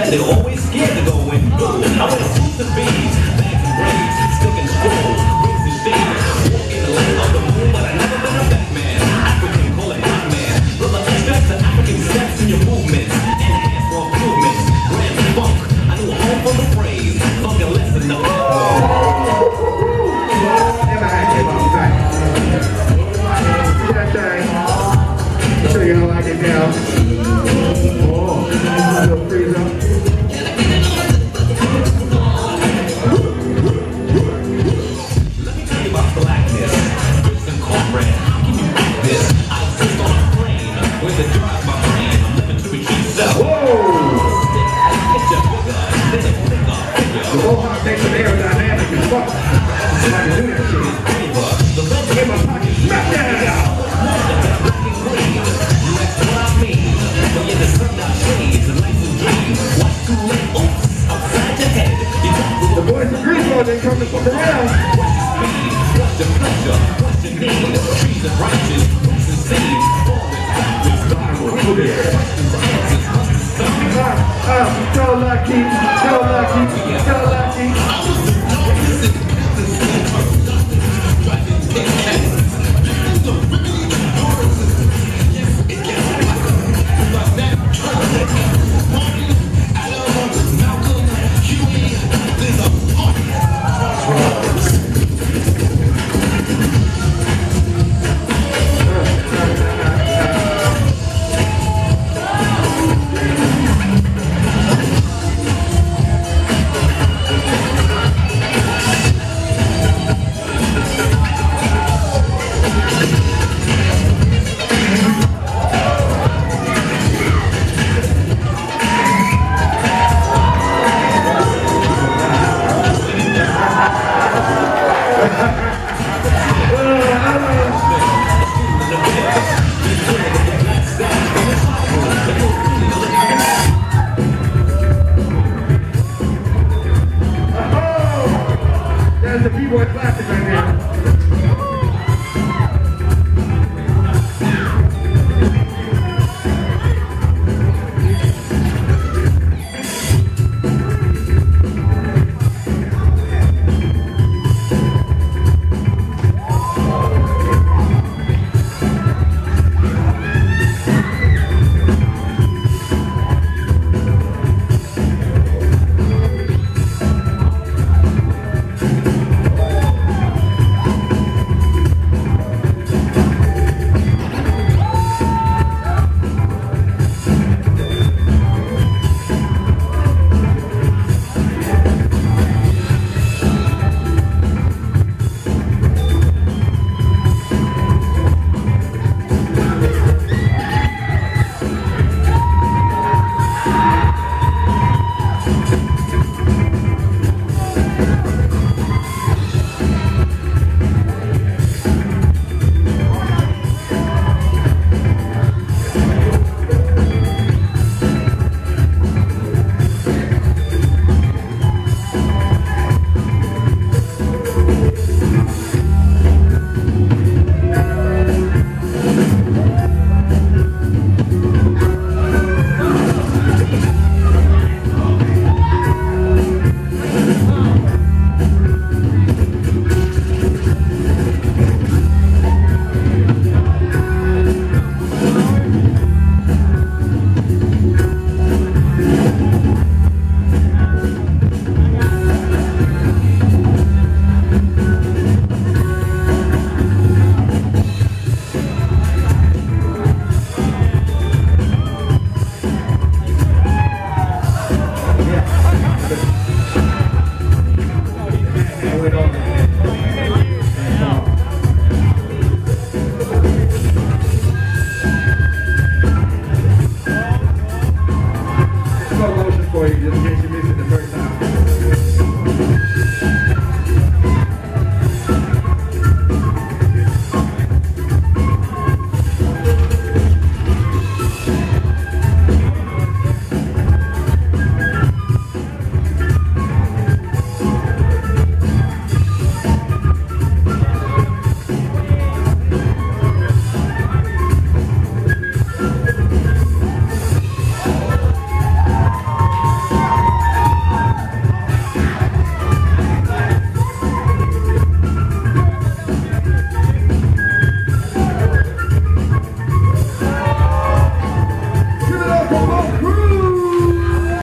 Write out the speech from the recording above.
They're always scared to go in. I want to shoot the bees, bags and braids, stick and scroll, rings and shades. Walk in the light of the moon, but I never been a Batman. African bullet hot man. Brother, extract the African steps in your movements. Enhance for improvements. Grand funk. I knew a home for the phrase. Funk and less than the show you how I get down. Oh, little freeze up. Let me tell you about blackness. Bricks and cornbread. Can you beat this? I exist on a plane. Where the drive my brain. I'm living to achieve self. Whoa! Get your bigger, then a figure. The Mohawk takes some aerodynamic as fuck. So I can do that shit. The red in my pocket. Smack that out! The boys from Greensboro, they come to fuck around. What's your pleasure? What's your need? Trees and branches, roots and seeds. So lucky, so lucky, so lucky. That's the Bboy classic right there.